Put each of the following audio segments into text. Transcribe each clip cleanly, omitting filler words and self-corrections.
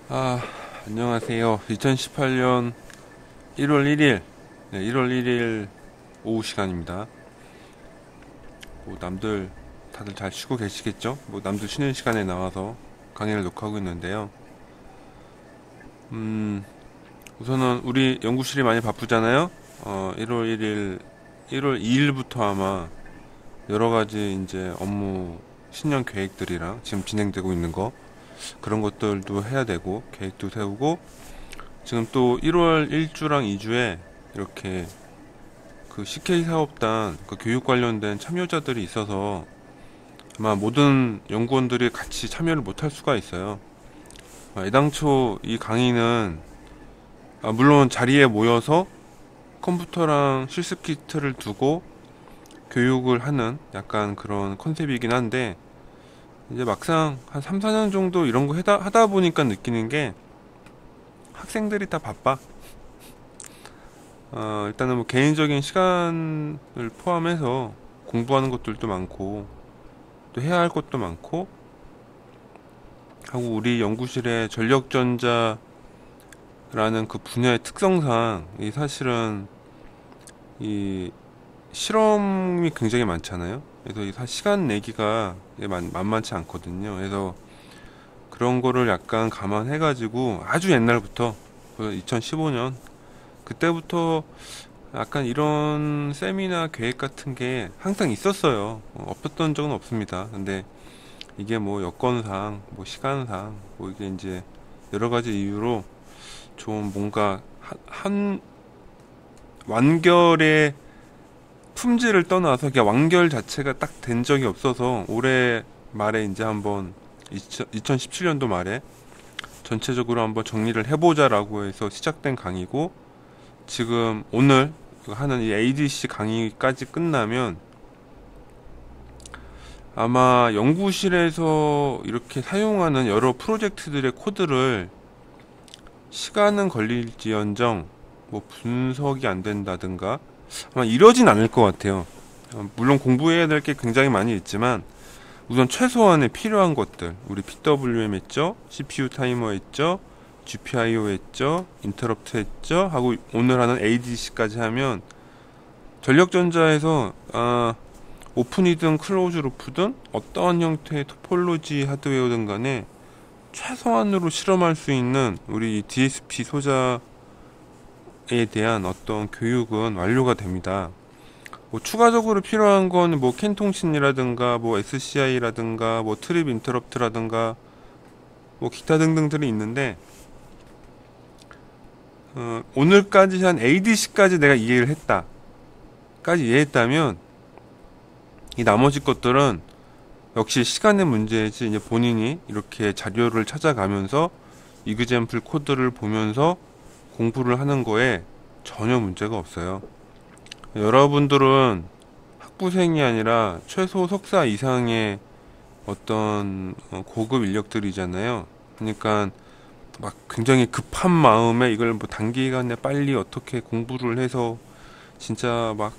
아, 안녕하세요. 2018년 1월 1일, 네, 1월 1일 오후 시간입니다. 뭐, 남들 다들 잘 쉬고 계시겠죠? 뭐, 남들 쉬는 시간에 나와서 강의를 녹화하고 있는데요. 음, 우선은 우리 연구실이 많이 바쁘잖아요? 1월 1일, 1월 2일부터 아마 여러 가지 이제 업무 신년 계획들이랑 지금 진행되고 있는 거, 그런 것들도 해야 되고, 계획도 세우고, 지금 또 1월 1주랑 2주에 이렇게 그 CK 사업단 그 교육 관련된 참여자들이 있어서 아마 모든 연구원들이 같이 참여를 못할 수가 있어요. 애당초 이 강의는 물론 자리에 모여서 컴퓨터랑 실습 키트를 두고 교육을 하는 약간 그런 컨셉이긴 한데, 이제 막상 한 3, 4년 정도 이런 거 하다 보니까 느끼는 게 학생들이 다 바빠. 일단은 뭐 개인적인 시간을 포함해서 공부하는 것들도 많고 또 해야 할 것도 많고 하고, 우리 연구실의 전력전자라는 그 분야의 특성상 이 사실은 이 실험이 굉장히 많잖아요. 그래서 이 시간 내기가 만만치 않거든요. 그래서 그런 거를 약간 감안해가지고 아주 옛날부터 2015년 그때부터 약간 이런 세미나 계획 같은 게 항상 있었어요. 없었던 적은 없습니다. 근데 이게 뭐 여건상, 뭐 시간상, 뭐 이게 이제 여러 가지 이유로 좀 뭔가 한 완결의 품질을 떠나서 그냥 완결 자체가 딱 된 적이 없어서 올해 말에 이제 한번 2017년도 말에 전체적으로 한번 정리를 해보자라고 해서 시작된 강의고, 지금 오늘 하는 이 ADC 강의까지 끝나면 아마 연구실에서 이렇게 사용하는 여러 프로젝트들의 코드를 시간은 걸릴지언정 뭐 분석이 안 된다든가 아마 이러진 않을 것 같아요. 물론 공부해야 될 게 굉장히 많이 있지만 우선 최소한의 필요한 것들, 우리 PWM 했죠, CPU 타이머 했죠, GPIO 했죠, 인터럽트 했죠 하고 오늘 하는 ADC까지 하면 전력전자에서 오픈이든 클로즈 루프든 어떠한 형태의 토폴로지 하드웨어든 간에 최소한으로 실험할 수 있는 우리 DSP 소자에 대한 어떤 교육은 완료가 됩니다. 뭐 추가적으로 필요한 건 뭐 캔 통신이라든가 뭐 SCI라든가 뭐 트립 인터럽트라든가 뭐 기타 등등들이 있는데, 오늘까지 한 ADC까지 내가 이해를 까지 이해했다면 이 나머지 것들은 역시 시간의 문제이지, 이제 본인이 이렇게 자료를 찾아가면서 이그젠플 코드를 보면서 공부를 하는 거에 전혀 문제가 없어요. 여러분들은 학부생이 아니라 최소 석사 이상의 어떤 고급 인력들이잖아요. 그러니까 막 굉장히 급한 마음에 이걸 뭐 단기간에 빨리 어떻게 공부를 해서 진짜 막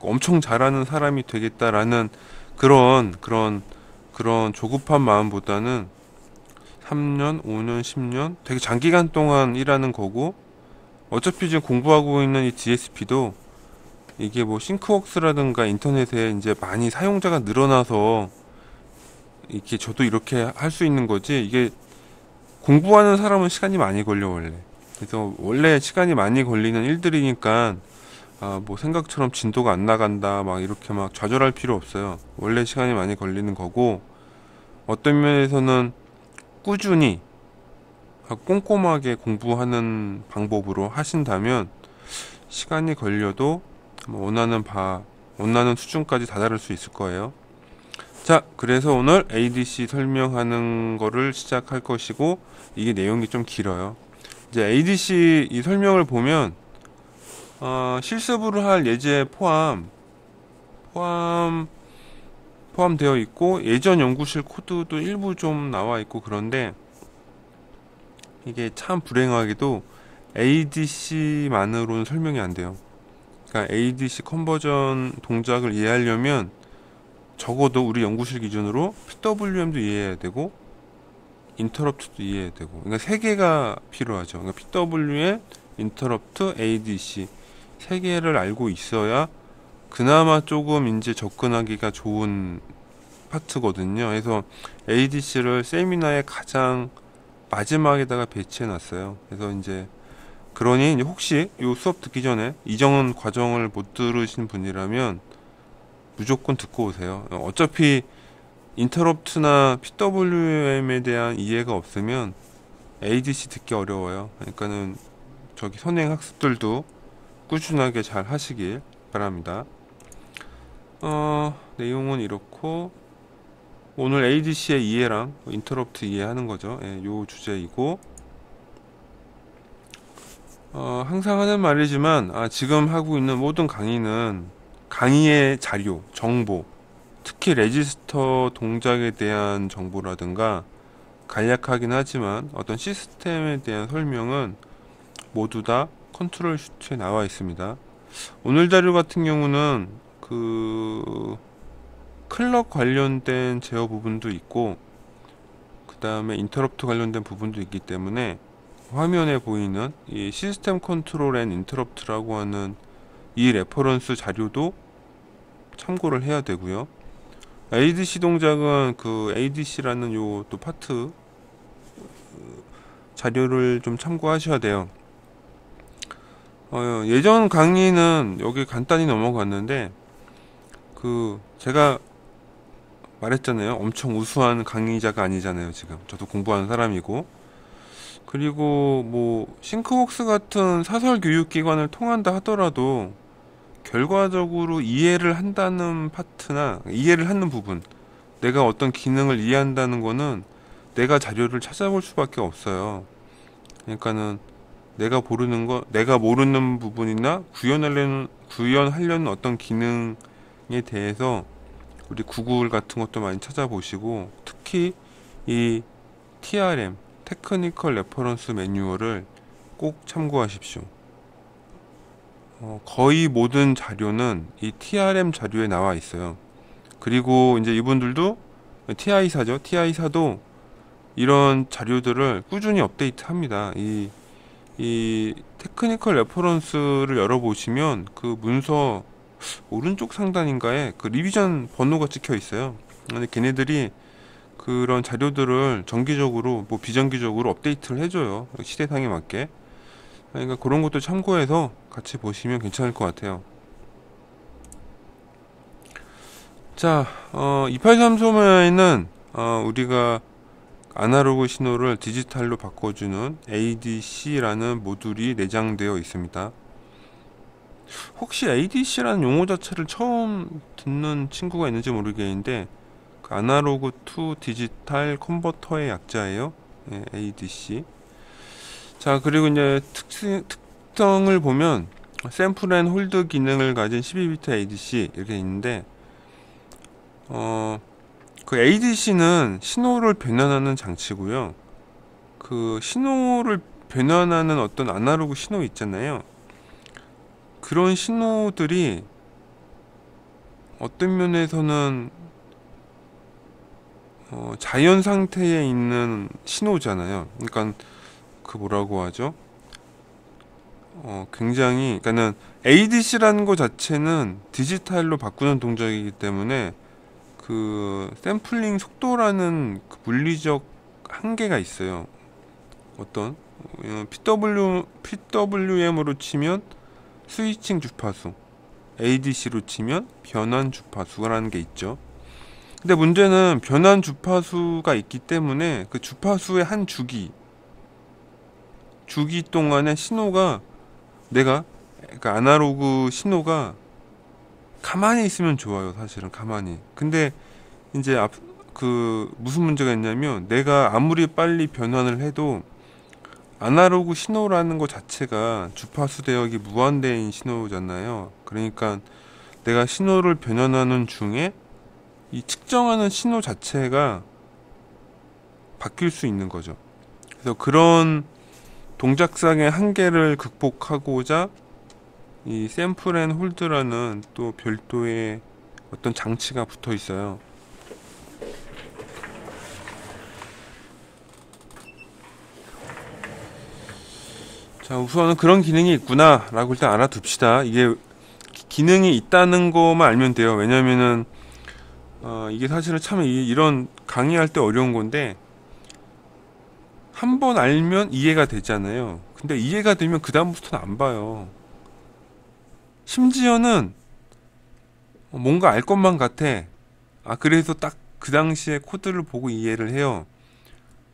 엄청 잘하는 사람이 되겠다라는 그런 조급한 마음보다는 3년, 5년, 10년 되게 장기간 동안 일하는 거고, 어차피 지금 공부하고 있는 이 DSP도 이게 뭐 싱크웍스라든가 인터넷에 이제 많이 사용자가 늘어나서 이렇게 저도 이렇게 할 수 있는 거지, 이게 공부하는 사람은 시간이 많이 걸려 원래. 그래서 원래 시간이 많이 걸리는 일들이니까 뭐 생각처럼 진도가 안 나간다 막 이렇게 막 좌절할 필요 없어요. 원래 시간이 많이 걸리는 거고, 어떤 면에서는 꾸준히 꼼꼼하게 공부하는 방법으로 하신다면 시간이 걸려도 뭐 원하는 수준까지 다다를 수 있을 거예요. 자, 그래서 오늘 ADC 설명하는 거를 시작할 것이고, 이게 내용이 좀 길어요. 이제 ADC 이 설명을 보면 실습으로 할 예제 포함 포함되어 있고, 예전 연구실 코드도 일부 좀 나와 있고, 그런데 이게 참 불행하게도 ADC만으로는 설명이 안 돼요. 그러니까 ADC 컨버전 동작을 이해하려면 적어도 우리 연구실 기준으로 PWM도 이해해야 되고, 인터럽트도 이해해야 되고, 그러니까 세 개가 필요하죠. 그러니까 PWM, 인터럽트, ADC 세 개를 알고 있어야 그나마 조금 이제 접근하기가 좋은 파트거든요. 그래서 ADC를 세미나의 가장 마지막에다가 배치해 놨어요. 그래서 이제 그러니 이제 혹시 요 수업 듣기 전에 이전 과정을 못 들으신 분이라면 무조건 듣고 오세요. 어차피 인터럽트나 PWM에 대한 이해가 없으면 ADC 듣기 어려워요. 그러니까는 저기 선행 학습들도 꾸준하게 잘 하시길 바랍니다. 내용은 이렇고, 오늘 ADC의 이해랑 인터럽트 이해하는 거죠. 예, 요 주제이고, 항상 하는 말이지만, 지금 하고 있는 모든 강의는 강의의 자료, 정보, 특히 레지스터 동작에 대한 정보라든가 간략하긴 하지만 어떤 시스템에 대한 설명은 모두 다 컨트롤 슈트에 나와 있습니다. 오늘 자료 같은 경우는 그 클럭 관련된 제어 부분도 있고, 그 다음에 인터럽트 관련된 부분도 있기 때문에 화면에 보이는 이 시스템 컨트롤 앤 인터럽트라고 하는 이 레퍼런스 자료도 참고를 해야 되고요. ADC 동작은 그 ADC라는 요 또 파트 자료를 좀 참고하셔야 돼요. 예전 강의는 여기 간단히 넘어갔는데, 그 제가 말했잖아요. 엄청 우수한 강의자가 아니잖아요. 지금 저도 공부하는 사람이고, 그리고 뭐 싱크웍스 같은 사설 교육기관을 통한다 하더라도 결과적으로 이해를 한다는 파트나 이해를 하는 부분, 내가 어떤 기능을 이해한다는 거는 내가 자료를 찾아볼 수밖에 없어요. 그러니까는 내가 모르는 부분이나 구현하려는 어떤 기능에 대해서 우리 구글 같은 것도 많이 찾아보시고, 특히 이 TRM, 테크니컬 레퍼런스 매뉴얼을 꼭 참고하십시오. 거의 모든 자료는 이 TRM 자료에 나와 있어요. 그리고 이제 이분들도 TI사죠. TI사도 이런 자료들을 꾸준히 업데이트 합니다. 이 테크니컬 레퍼런스를 열어보시면 그 문서 오른쪽 상단인가에 그 리비전 번호가 찍혀 있어요. 근데 걔네들이 그런 자료들을 정기적으로 뭐 비정기적으로 업데이트를 해줘요. 시대상에 맞게. 그러니까 그런 것도 참고해서 같이 보시면 괜찮을 것 같아요. 자, 283 소모에는 우리가 아날로그 신호를 디지털로 바꿔주는 ADC라는 모듈이 내장되어 있습니다. 혹시 ADC라는 용어 자체를 처음 듣는 친구가 있는지 모르겠는데, 그 아날로그 투 디지털 컨버터의 약자예요. 예, ADC. 자, 그리고 이제 특성을 보면 샘플 앤 홀드 기능을 가진 12비트 ADC 이렇게 있는데, 그 ADC는 신호를 변환하는 장치고요. 그 신호를 변환하는 어떤 아날로그 신호 있잖아요. 그런 신호들이 어떤 면에서는 자연 상태에 있는 신호잖아요. 그러니까 그 뭐라고 하죠? 굉장히, 그러니까는 ADC라는 것 자체는 디지털로 바꾸는 동작이기 때문에 그 샘플링 속도라는 그 물리적 한계가 있어요. 어떤 PWM으로 치면 스위칭 주파수, ADC로 치면 변환 주파수라는 게 있죠. 근데 문제는 변환 주파수가 있기 때문에 그 주파수의 한 주기 동안의 신호가 그러니까 아날로그 신호가 가만히 있으면 좋아요. 사실은 가만히. 근데 이제 무슨 문제가 있냐면, 내가 아무리 빨리 변환을 해도 아날로그 신호라는 것 자체가 주파수 대역이 무한대인 신호잖아요. 그러니까 내가 신호를 변환하는 중에 이 측정하는 신호 자체가 바뀔 수 있는 거죠. 그래서 그런 동작상의 한계를 극복하고자 이 샘플 앤 홀드라는 또 별도의 어떤 장치가 붙어 있어요. 자, 우선은 그런 기능이 있구나 라고 일단 알아둡시다. 이게 기능이 있다는 것만 알면 돼요. 왜냐면은 이게 사실은 참 이런 강의할 때 어려운 건데, 한 번 알면 이해가 되잖아요. 근데 이해가 되면 그 다음부터는 안 봐요. 심지어는 뭔가 알 것만 같아. 그래서 딱 그 당시에 코드를 보고 이해를 해요.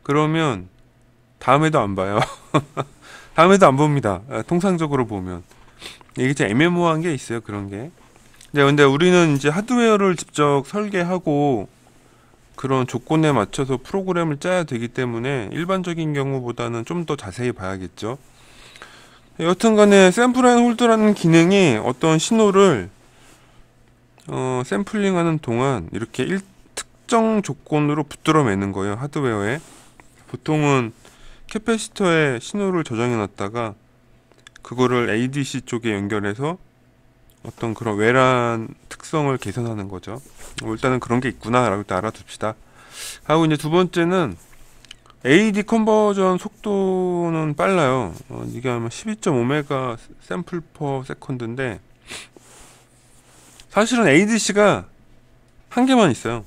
그러면 다음에도 안 봐요. 다음에도 안 봅니다. 통상적으로 보면. 이게 좀 애매모호한 게 있어요. 그런 게. 근데 우리는 이제 하드웨어를 직접 설계하고 그런 조건에 맞춰서 프로그램을 짜야 되기 때문에 일반적인 경우보다는 좀 더 자세히 봐야겠죠. 여튼간에 샘플 앤 홀드라는 기능이 어떤 신호를 샘플링하는 동안 이렇게 특정 조건으로 붙들어 매는 거예요. 하드웨어에. 보통은 캐패시터에 신호를 저장해 놨다가 그거를 ADC 쪽에 연결해서 어떤 그런 외란 특성을 개선하는 거죠. 일단은 그런 게 있구나 라고 일단 알아둡시다. 하고 이제 두 번째는 AD 컨버전 속도는 빨라요. 이게 아마 12.5메가 샘플 퍼 세컨드인데, 사실은 ADC가 한 개만 있어요.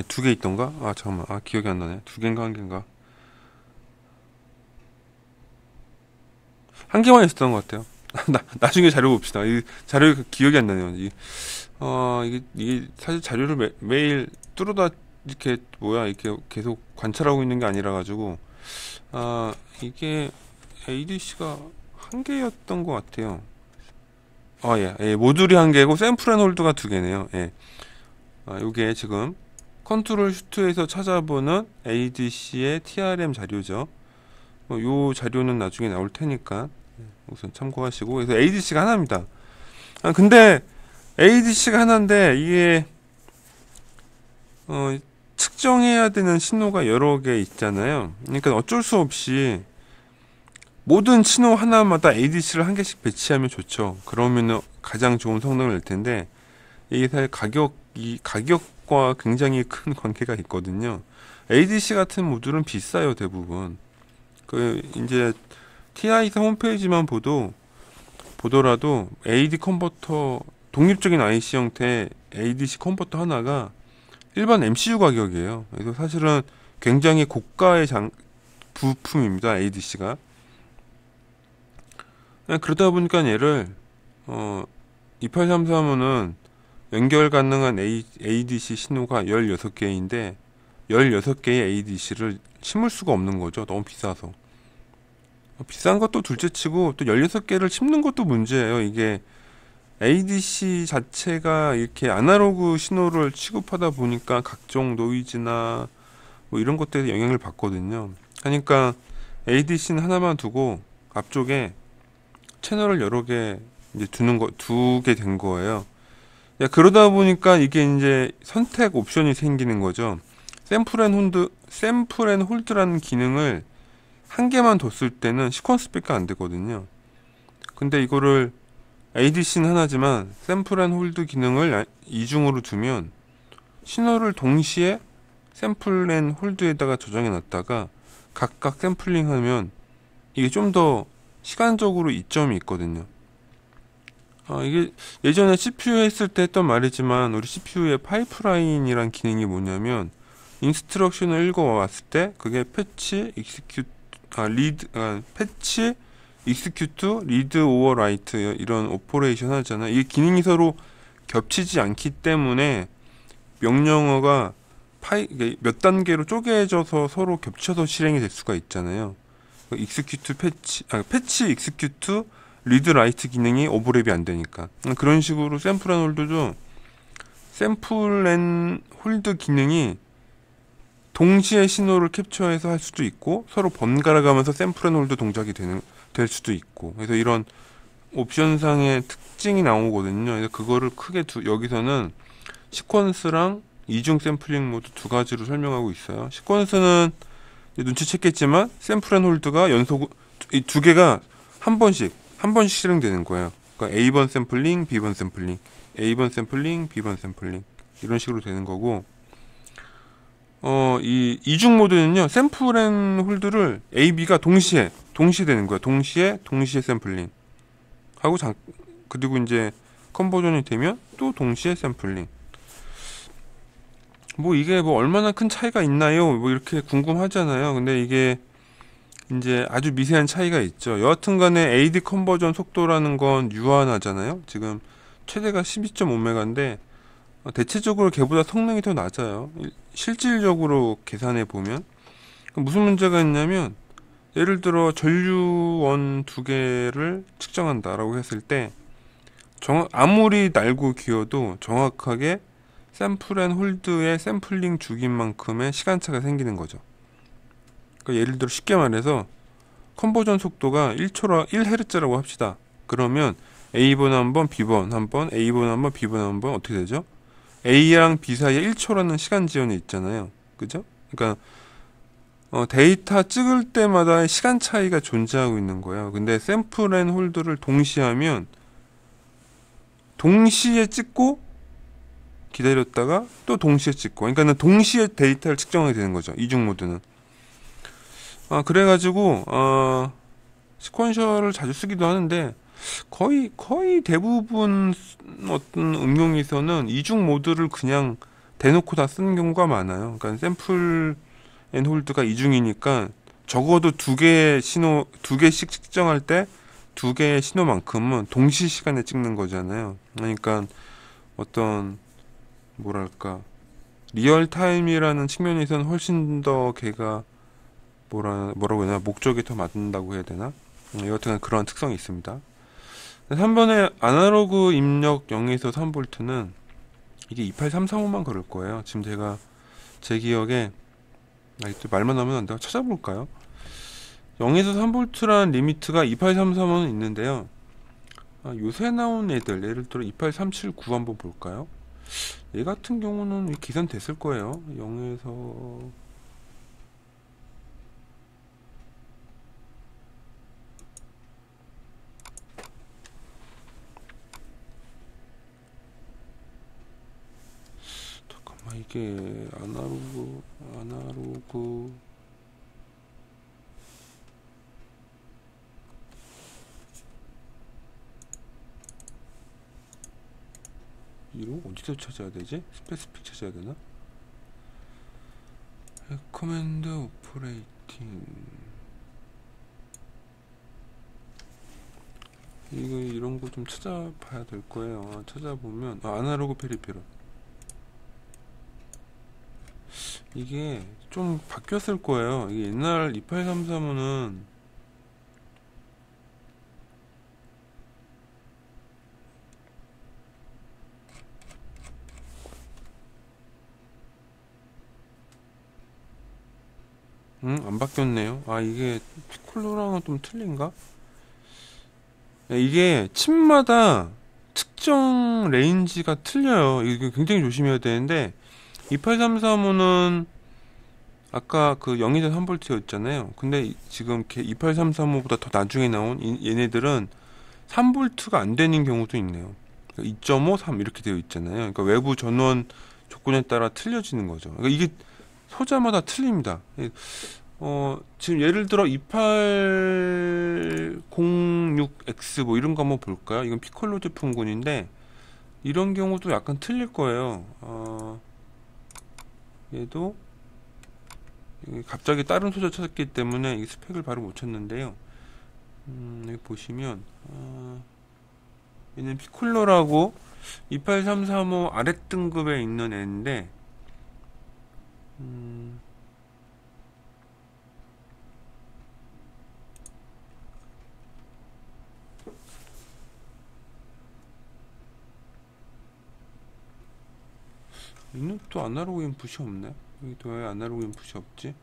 두 개 있던가? 잠깐만. 기억이 안 나네. 두 개인가 한 개인가? 한 개만 있었던 것 같아요. 나중에 자료 봅시다. 이 자료 기억이 안 나네요. 이게 사실 자료를 매일 뚫어다 이렇게 이렇게 계속 관찰하고 있는 게 아니라 가지고, 이게 ADC가 한 개였던 것 같아요. 모듈이 한 개고 샘플 앤 홀드가 두 개네요. 요게 지금 컨트롤 슈트에서 찾아보는 ADC의 TRM 자료죠. 요 자료는 나중에 나올 테니까 우선 참고하시고. 그래서 ADC가 하나입니다. 근데 ADC가 하나인데 이게 측정해야 되는 신호가 여러 개 있잖아요. 그러니까 어쩔 수 없이 모든 신호 하나마다 ADC를 한 개씩 배치하면 좋죠. 그러면 가장 좋은 성능을 낼 텐데, 이게 사실 가격과 굉장히 큰 관계가 있거든요. ADC 같은 모듈은 비싸요, 대부분. 이제 TI사 홈페이지만 보더라도 AD 컨버터, 독립적인 IC 형태 ADC 컨버터 하나가 일반 MCU 가격이에요. 그래서 사실은 굉장히 고가의 부품입니다, ADC가. 그러다 보니까 얘를 2833은 연결 가능한 ADC 신호가 16개인데 16개의 ADC를 심을 수가 없는 거죠. 너무 비싸서. 비싼 것도 둘째치고 또 16개를 심는 것도 문제예요. 이게 ADC 자체가 이렇게 아날로그 신호를 취급하다 보니까 각종 노이즈나 뭐 이런 것들에 영향을 받거든요. 그러니까 ADC는 하나만 두고 앞쪽에 채널을 여러 개 이제 두게 된 거예요. 그러다 보니까 이게 이제 선택 옵션이 생기는 거죠. 샘플 앤 홀드라는 기능을 한 개만 뒀을 때는 시퀀스밖에 안 되거든요. 근데 이거를 ADC는 하나지만 샘플 앤 홀드 기능을 이중으로 두면 신호를 동시에 샘플 앤 홀드에다가 저장해 놨다가 각각 샘플링 하면 이게 좀 더 시간적으로 이점이 있거든요. 이게 예전에 CPU 했을 때 했던 말이지만, 우리 CPU의 파이프라인이란 기능이 뭐냐면, 인스트럭션을 읽어왔을 때 그게 패치, 익스큐트, 리드 오어 라이트 이런 오퍼레이션 하잖아요. 이게 기능이 서로 겹치지 않기 때문에 명령어가 몇 단계로 쪼개져서 서로 겹쳐서 실행이 될 수가 있잖아요. 익스큐트 패치 익스큐트 리드 라이트 기능이 오버랩이 안 되니까. 그런 식으로 샘플 앤 홀드도 샘플 앤 홀드 기능이 동시에 신호를 캡처해서 할 수도 있고, 서로 번갈아 가면서 샘플 앤 홀드 동작이 될 수도 있고, 그래서 이런 옵션상의 특징이 나오거든요. 그래서 그거를 크게 여기서는 시퀀스랑 이중 샘플링 모드 두 가지로 설명하고 있어요. 시퀀스는 눈치챘겠지만 샘플 앤 홀드가 이 두 개가 한 번씩 실행되는 거예요. 그러니까 A번 샘플링, B번 샘플링, A번 샘플링, B번 샘플링 이런 식으로 되는 거고, 이 이중 모드는요, 샘플 앤 홀드를 A, B가 동시에 되는 거야. 동시에 샘플링 하고 그리고 이제 컨버전이 되면 또 동시에 샘플링. 뭐 이게 뭐 얼마나 큰 차이가 있나요? 뭐 이렇게 궁금하잖아요. 근데 이게 이제 아주 미세한 차이가 있죠. 여하튼 간에 AD 컨버전 속도라는 건 유한하잖아요. 지금 최대가 12.5메가인데 대체적으로 걔보다 성능이 더 낮아요. 실질적으로 계산해 보면 무슨 문제가 있냐면, 예를 들어 전류원 두 개를 측정한다라고 했을 때 아무리 날고 기어도 정확하게 샘플 앤 홀드의 샘플링 주기인 만큼의 시간차가 생기는 거죠. 그러니까 예를 들어 쉽게 말해서 컨버전 속도가 1Hz라고 합시다. 그러면 A번 한번, B번 한번, A번 한번, B번 한번 어떻게 되죠? A랑 B 사이에 1초라는 시간 지연이 있잖아요. 그죠? 그러니까 데이터 찍을 때마다 시간 차이가 존재하고 있는 거예요. 근데 샘플 앤 홀드를 동시에 하면 동시에 찍고 기다렸다가 또 동시에 찍고, 그러니까는 동시에 데이터를 측정하게 되는 거죠. 이중 모드는. 그래가지고 시퀀셜을 자주 쓰기도 하는데 거의 대부분 어떤 응용에서는 이중 모드를 그냥 대놓고 다 쓰는 경우가 많아요. 그러니까 샘플 앤 홀드가 이중이니까 적어도 두 개씩 측정할 때 두 개의 신호만큼은 동시 시간에 찍는 거잖아요. 그러니까 어떤 뭐랄까 리얼 타임이라는 측면에서는 훨씬 더 걔가 뭐라고 해야 되나, 목적이 더 맞는다고 해야 되나, 여하튼 그런 특성이 있습니다. 3번에 아날로그 입력 0에서 3V는 이게 28335만 걸을 거예요. 지금 제가 제 기억에 또 말만 하면 안 돼요. 찾아볼까요? 0에서 3V라는 리미트가 28335는 있는데요. 요새 나온 애들, 예를 들어 28379 한번 볼까요? 얘 같은 경우는 계산됐을 거예요. 0에서 이게 아날로그 이거 어디서 찾아야 되지? 스페시픽 찾아야 되나? 레코멘드 오퍼레이팅, 이거 이런 거 좀 찾아봐야 될 거예요. 찾아보면 아날로그 페리페럴, 이게 좀 바뀌었을 거예요. 이게 옛날 2833은 안 바뀌었네요. 이게 피콜로랑은 좀 틀린가? 이게 칩마다 측정 레인지가 틀려요. 이거 굉장히 조심해야 되는데 28335는 아까 그 0에서 3V였잖아요. 근데 지금 28335보다 더 나중에 나온 얘네들은 3V가 안 되는 경우도 있네요. 2.5, 3 이렇게 되어 있잖아요. 그러니까 외부 전원 조건에 따라 틀려지는 거죠. 그러니까 이게 소자마다 틀립니다. 지금 예를 들어 2806X 뭐 이런 거 한번 볼까요? 이건 피콜로 제품군인데 이런 경우도 약간 틀릴 거예요. 얘도 갑자기 다른 소자 찾았기 때문에 이 스펙을 바로 못 찾는데요. 여기 보시면 얘는 피콜로라고 28335 아랫 등급에 있는 애인데 얘는 또 아날로그 인풋이 없네. 여기 또 왜 아날로그 인풋이 없지?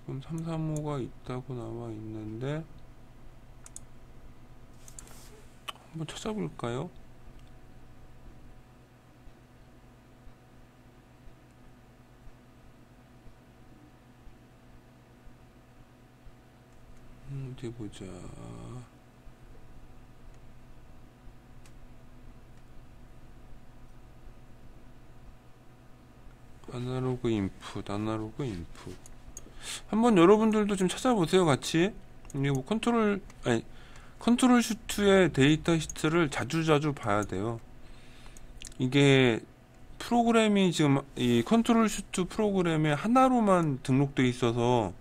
지금 335가 있다고 나와 있는데 한번 찾아볼까요? 어디 보자. 아날로그 인풋, 아날로그 인풋. 한번 여러분들도 좀 찾아보세요, 같이. 이게 뭐 컨트롤 슈트의 데이터 시트를 자주자주 봐야 돼요. 이게 프로그램이 지금 이 컨트롤 슈트 프로그램에 하나로만 등록되어 있어서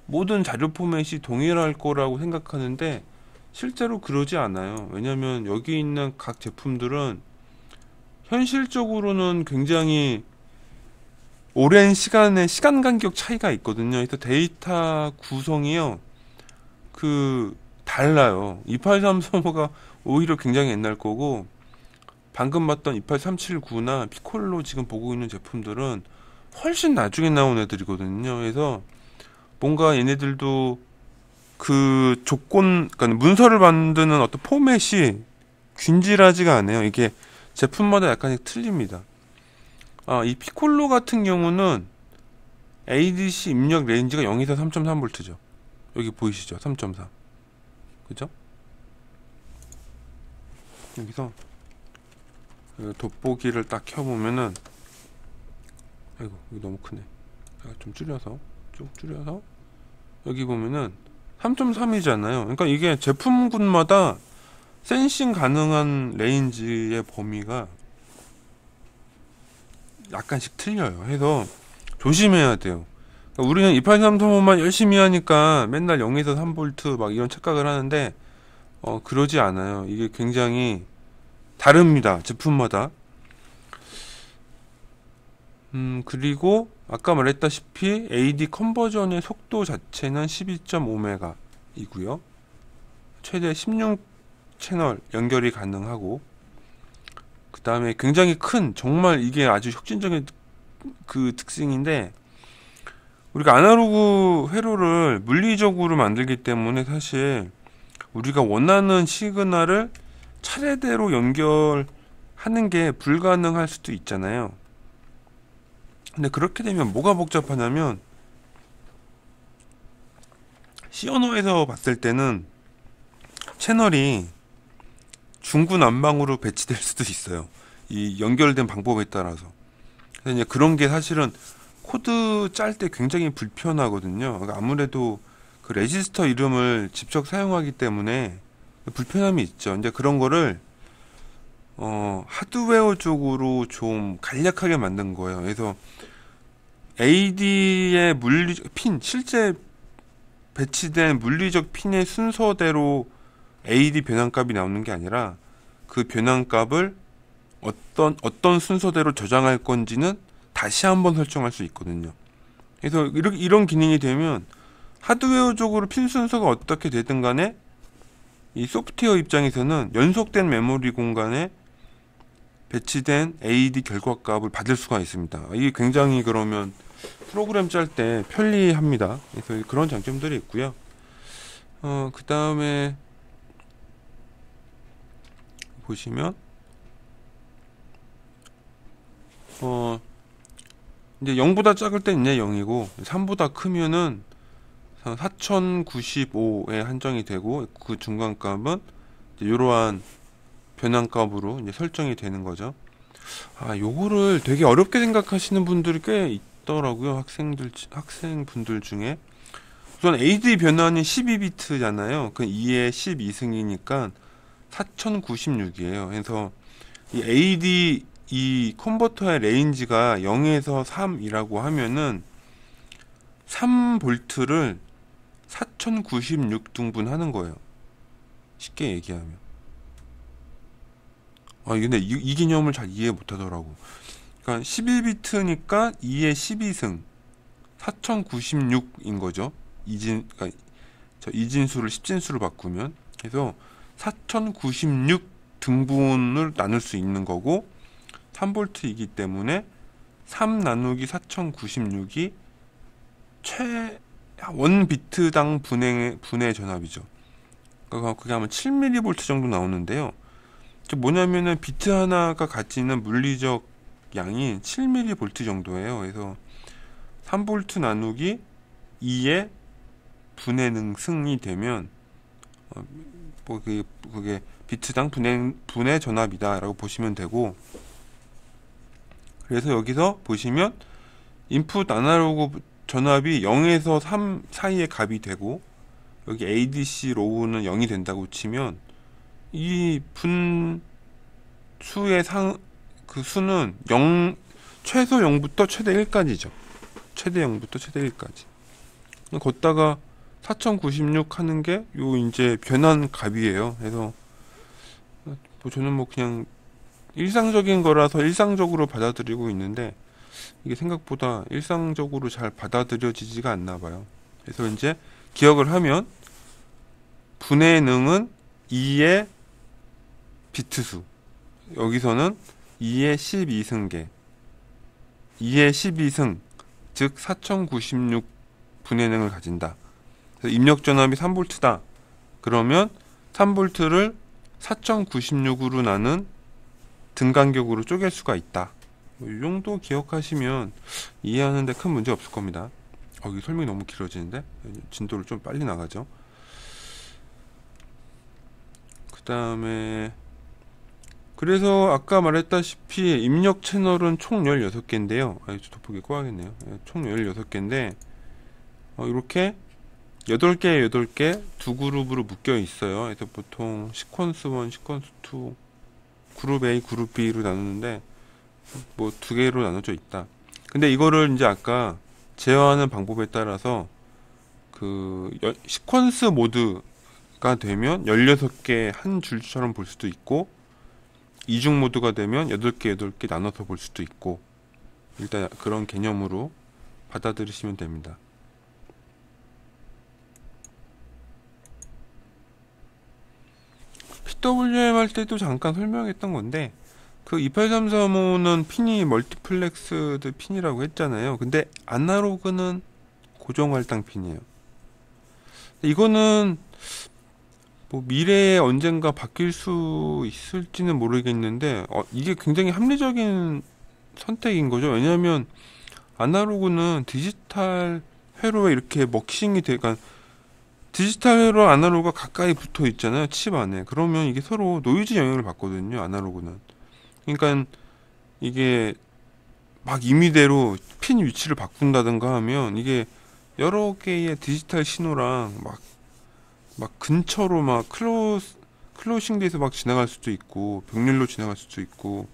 모든 자료 포맷이 동일할 거라고 생각하는데 실제로 그러지 않아요. 왜냐면 여기 있는 각 제품들은 현실적으로는 굉장히 오랜 시간 간격 차이가 있거든요. 그래서 데이터 구성이요. 달라요. 2833호가 오히려 굉장히 옛날 거고, 방금 봤던 28379나 피콜로 지금 보고 있는 제품들은 훨씬 나중에 나온 애들이거든요. 그래서 뭔가 얘네들도 그러니까 문서를 만드는 어떤 포맷이 균질하지가 않아요. 이게 제품마다 약간씩 틀립니다. 이 피콜로 같은 경우는 ADC 입력 레인지가 0에서 3.3V죠. 여기 보이시죠? 3.4. 그죠? 여기서 돋보기를 딱 켜보면은, 아이고, 이거 너무 크네. 좀 줄여서, 쭉 줄여서, 여기 보면은 3.3이잖아요. 그러니까 이게 제품군마다 센싱 가능한 레인지의 범위가 약간씩 틀려요. 해서 조심해야 돼요. 그러니까 우리는 28335만 열심히 하니까 맨날 0에서 3V 막 이런 착각을 하는데 그러지 않아요. 이게 굉장히 다릅니다. 제품마다. 그리고 아까 말했다시피 AD 컨버전의 속도 자체는 12.5메가 이고요. 최대 16 채널 연결이 가능하고, 그 다음에 굉장히 큰, 정말 이게 아주 혁신적인 특징인데, 우리가 아날로그 회로를 물리적으로 만들기 때문에 사실 우리가 원하는 시그널을 차례대로 연결하는 게 불가능할 수도 있잖아요. 근데 그렇게 되면 뭐가 복잡하냐면, 시어노에서 봤을 때는 채널이 중구난방으로 배치될 수도 있어요. 이 연결된 방법에 따라서. 그래서 이제 그런 게 사실은 코드 짤 때 굉장히 불편하거든요. 그러니까 아무래도 그 레지스터 이름을 직접 사용하기 때문에 불편함이 있죠. 이제 그런 거를 하드웨어 쪽으로 좀 간략하게 만든 거예요. 그래서 AD의 실제 배치된 물리적 핀의 순서대로 AD 변환값이 나오는 게 아니라 그 변환값을 어떤 순서대로 저장할 건지는 다시 한번 설정할 수 있거든요. 그래서 이런 기능이 되면 하드웨어적으로 핀 순서가 어떻게 되든 간에 이 소프트웨어 입장에서는 연속된 메모리 공간에 배치된 AD 결과값을 받을 수가 있습니다. 이게 굉장히 그러면 프로그램 짤 때 편리합니다. 그래서 그런 장점들이 있고요. 그 다음에 보시면 이제 0보다 작을 땐 이제 0이고 3보다 크면은 4095에 한정이 되고, 그 중간값은 이러한 변환값으로 이제 설정이 되는 거죠. 요거를 되게 어렵게 생각하시는 분들이 꽤 있더라고요. 학생분들 중에. 우선 AD 변환이 12비트잖아요. 그 2에 12승이니까 4096이에요. 그래서 이 AD 이 컨버터의 레인지가 0에서 3이라고 하면은 3V를 4096등분 하는 거예요. 쉽게 얘기하면. 근데 이 개념을 잘 이해 못 하더라고. 그러니까 11비트니까 2에 12승 4096인 거죠. 그러니까 이진수를 10진수로 바꾸면. 그래서 4096 등분을 나눌 수 있는 거고, 3V이기 때문에 3 나누기 4096이 원 비트당 분의 전압이죠. 그러니까 그게 아마 7mV 정도 나오는데요. 즉 뭐냐면은 비트 하나가 가지는 물리적 양이 7mV 정도예요. 그래서 3V 나누기 2의 분의 능승이 되면 그게 비트당 분의 전압이다 라고 보시면 되고, 그래서 여기서 보시면 인풋 아날로그 전압이 0에서 3 사이의 값이 되고 여기 ADC 로우는 0이 된다고 치면 이 분수의 그 수는 0 최소 0부터 최대 1까지죠. 최대 0부터 최대 1까지. 걷다가 4096 하는 게 요 이제 변한 값이에요. 그래서 뭐 저는 뭐 그냥 일상적인 거라서 일상적으로 받아들이고 있는데 이게 생각보다 일상적으로 잘 받아들여지지가 않나 봐요. 그래서 이제 기억을 하면 분의 능은 2의 비트수, 여기서는 2의 12승계, 2의 12승, 즉 4096 분의 능을 가진다. 그래서 입력 전압이 3V다. 그러면 3V를 4096으로 나눈 등간격으로 쪼갤 수가 있다. 이 정도 기억하시면 이해하는데 큰 문제 없을 겁니다. 여기 설명이 너무 길어지는데 진도를 좀 빨리 나가죠. 그 다음에 그래서 아까 말했다시피 입력 채널은 총 16개인데요. 돋보기 꺼야겠네요. 총 16개인데 이렇게 8개 8개 두 그룹으로 묶여 있어요. 그래서 보통 시퀀스 1, 시퀀스 2, 그룹 A, 그룹 B로 나누는데 뭐 두 개로 나눠져 있다. 근데 이거를 이제 아까 제어하는 방법에 따라서 그 시퀀스 모드가 되면 16개 한 줄처럼 볼 수도 있고 이중 모드가 되면 8개 8개 나눠서 볼 수도 있고 일단 그런 개념으로 받아들이시면 됩니다. PWM 할 때도 잠깐 설명했던 건데 그 28335는 핀이 멀티플렉스드 핀이라고 했잖아요. 근데 아날로그는 고정할당 핀이에요. 이거는 뭐 미래에 언젠가 바뀔 수 있을지는 모르겠는데 이게 굉장히 합리적인 선택인 거죠. 왜냐하면 아날로그는 디지털 회로에 이렇게 먹싱이 되니까 디지털 회로 아날로그가 가까이 붙어 있잖아요. 칩 안에. 그러면 이게 서로 노이즈 영향을 받거든요. 아날로그는. 그러니까 이게 막 임의대로 핀 위치를 바꾼다든가 하면 이게 여러 개의 디지털 신호랑 막 근처로 막 클로싱 돼서 막 지나갈 수도 있고 병렬로 지나갈 수도 있고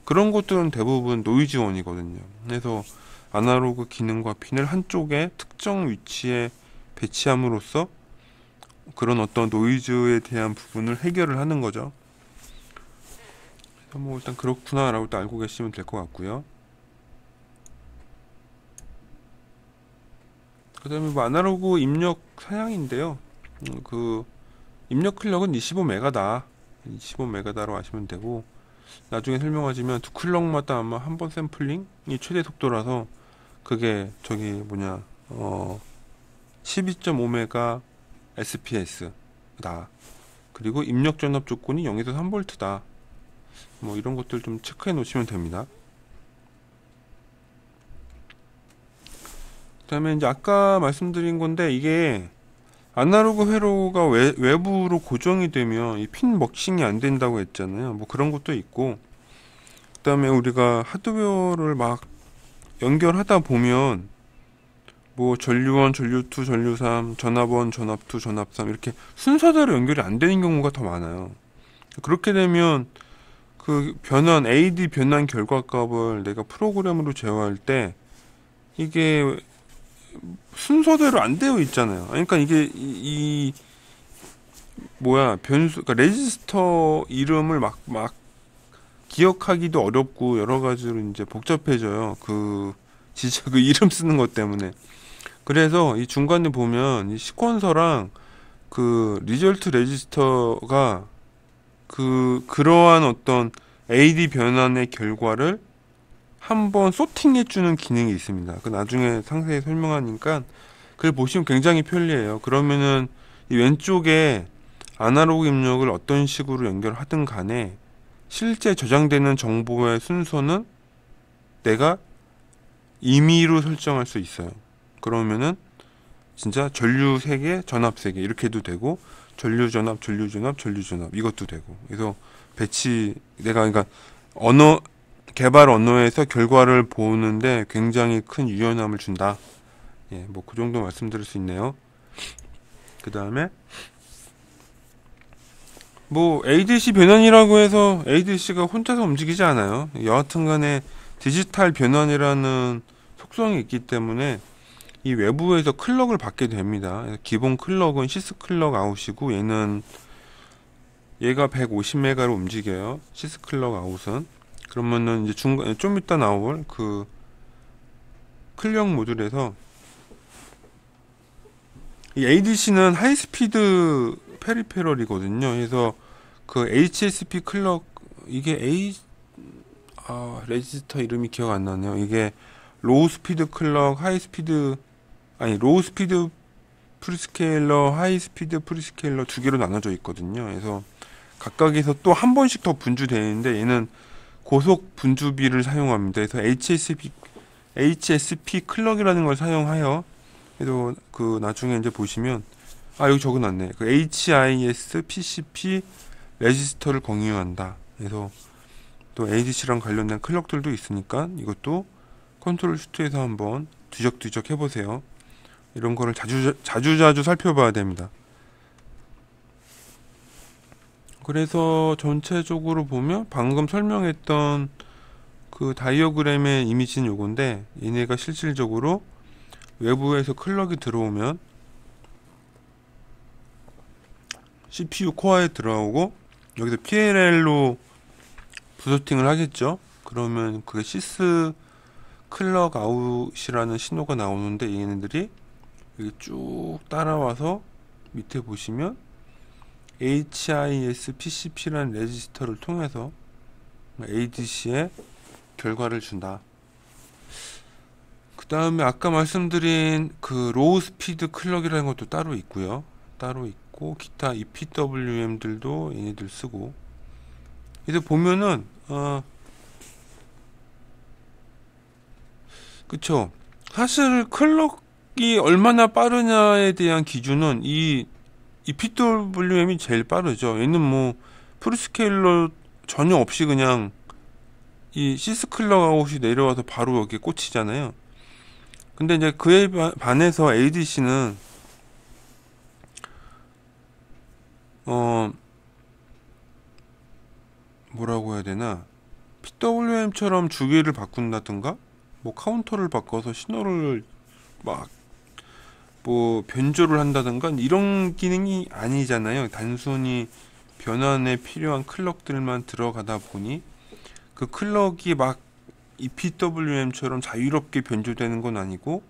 그런 것들은 대부분 노이즈원이거든요. 그래서 아날로그 기능과 핀을 한쪽에 특정 위치에 배치함으로써 그런 어떤 노이즈에 대한 부분을 해결을 하는 거죠. 그래서 뭐 일단 그렇구나 라고 또 알고 계시면 될 것 같고요. 그 다음에 뭐 아날로그 입력 사양인데요. 그 입력 클럭은 25메가다 25메가다로 아시면 되고 나중에 설명하지만 두 클럭마다 아마 한 번 샘플링이 최대 속도라서 그게 저기 뭐냐 12.5메가 SPS다. 그리고 입력 전압 조건이 0에서 3V다. 뭐 이런 것들 좀 체크해 놓으시면 됩니다. 그 다음에 이제 아까 말씀드린 건데 이게 아날로그 회로가 외부로 고정이 되면 이 핀 먹싱이 안 된다고 했잖아요. 뭐 그런 것도 있고 그 다음에 우리가 하드웨어를 막 연결하다 보면 뭐 전류 1, 전류 2, 전류 3, 전압 1, 전압 2, 전압 3 이렇게 순서대로 연결이 안 되는 경우가 더 많아요. 그렇게 되면 그 변환 AD 변환 결과값을 내가 프로그램으로 제어할 때 이게 순서대로 안 되어 있잖아요. 그러니까 이게 이 뭐야 변수 그러니까 레지스터 이름을 막 기억하기도 어렵고 여러 가지로 이제 복잡해져요. 진짜 그 이름 쓰는 것 때문에. 그래서 이 중간에 보면 이 시퀀서랑 그 리절트 레지스터가 그러한 어떤 AD 변환의 결과를 한번 소팅해주는 기능이 있습니다. 그 나중에 상세히 설명하니까 그걸 보시면 굉장히 편리해요. 그러면은 이 왼쪽에 아날로그 입력을 어떤 식으로 연결하든 간에 실제 저장되는 정보의 순서는 내가 임의로 설정할 수 있어요. 그러면은 진짜 전류 3개, 전압 3개 이렇게 해도 되고 전류 전압, 전류 전압, 전류 전압 이것도 되고 그래서 배치 내가 그러니까 개발 언어에서 결과를 보는데 굉장히 큰 유연함을 준다. 예, 뭐 그 정도 말씀드릴 수 있네요. 그 다음에 뭐 ADC 변환이라고 해서 ADC가 혼자서 움직이지 않아요. 여하튼간에 디지털 변환이라는 속성이 있기 때문에 이 외부에서 클럭을 받게 됩니다. 그래서 기본 클럭은 시스 클럭 아웃이고 얘가 150메가로 움직여요. 시스 클럭 아웃은. 그러면은 이제 중간 좀 이따 나올 그 클럭 모듈에서 이 ADC는 하이스피드 페리페럴이거든요. 그래서 그 HSP 클럭 이게 레지스터 이름이 기억 안 나네요. 이게 로우 스피드 클럭, 로우 스피드 프리스케일러, 하이 스피드 프리스케일러 두 개로 나눠져 있거든요. 그래서 각각에서 또 한 번씩 더 분주되는데 얘는 고속 분주비를 사용합니다. 그래서 HSP 클럭이라는 걸 사용하여 그래서 그 나중에 이제 보시면 여기 적어놨네. 그 HIS PCP 레지스터를 공유한다. 그래서 또 ADC랑 관련된 클럭들도 있으니까 이것도 컨트롤 슈트에서 한번 뒤적뒤적 해보세요. 이런 거를 자주 살펴봐야 됩니다. 그래서 전체적으로 보면 방금 설명했던 그 다이어그램의 이미지는 요건데 얘네가 실질적으로 외부에서 클럭이 들어오면 CPU 코어에 들어오고 여기서 PLL로 부소팅을 하겠죠. 그러면 그게 시스 클럭 아웃이라는 신호가 나오는데 얘네들이 여기 쭉 따라와서 밑에 보시면 HIS PCP라는 레지스터를 통해서 ADC에 결과를 준다. 그 다음에 아까 말씀드린 그 로우 스피드 클럭이라는 것도 따로 있고요. 따로 있고 기타 EPWM들도 얘네들 쓰고. 그래서 보면은 그쵸. 사실 클럭이 얼마나 빠르냐에 대한 기준은 이 PWM이 제일 빠르죠. 얘는 뭐 프리스케일러 전혀 없이 그냥 이 시스 클럭 아웃이 내려와서 바로 여기에 꽂히잖아요. 근데 이제 그에 반해서 ADC는 뭐라고 해야 되나, PWM처럼 주기를 바꾼다든가 뭐 카운터를 바꿔서 신호를 막 뭐 변조를 한다든가 이런 기능이 아니잖아요. 단순히 변환에 필요한 클럭들만 들어가다 보니 그 클럭이 막 이 PWM처럼 자유롭게 변조되는 건 아니고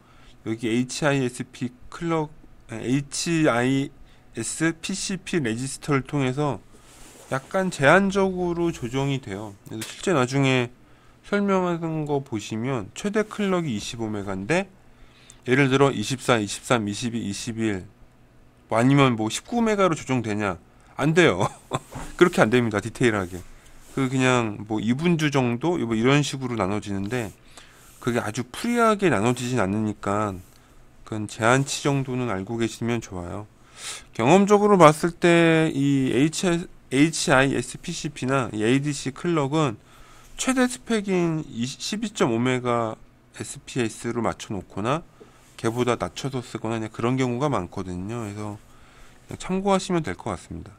여기 HISP 클럭, HIS PCP 레지스터를 통해서 약간 제한적으로 조정이 돼요. 그래서 실제 나중에 설명하는 거 보시면 최대 클럭이 25메가인데 예를 들어 24, 23, 22, 21 뭐 아니면 뭐 19메가로 조정되냐? 안 돼요. 그렇게 안 됩니다. 디테일하게. 그냥 뭐 2분주 정도 뭐 이런 식으로 나눠지는데 그게 아주 프리하게 나눠지진 않으니까 그건 제한치 정도는 알고 계시면 좋아요. 경험적으로 봤을 때 이 HISPCP나 이 ADC 클럭은 최대 스펙인 12.5메가 SPS로 맞춰 놓거나 걔보다 낮춰서 쓰거나 그냥 그런 경우가 많거든요. 그래서 그냥 참고하시면 될 것 같습니다.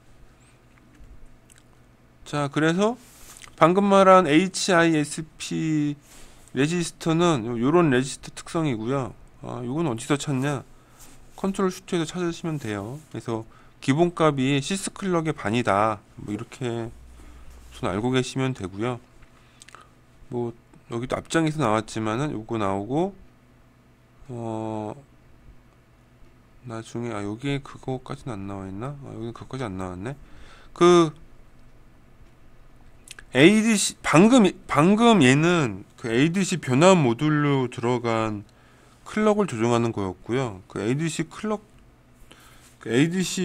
자, 그래서 방금 말한 HISP 레지스터는 요런 레지스터 특성이고요. 요건 어디서 찾냐? 컨트롤 슈트에서 찾으시면 돼요. 그래서 기본값이 시스 클럭의 반이다. 뭐 이렇게 우선 알고 계시면 되고요. 뭐 여기도 앞장에서 나왔지만은 요거 나오고 나중에 여기에 그거까지는 안 나와 있나? 여기 그거까지 안 나왔네. 그 ADC 방금 얘는 그 ADC 변환 모듈로 들어간 클럭을 조정하는 거였고요. 그 ADC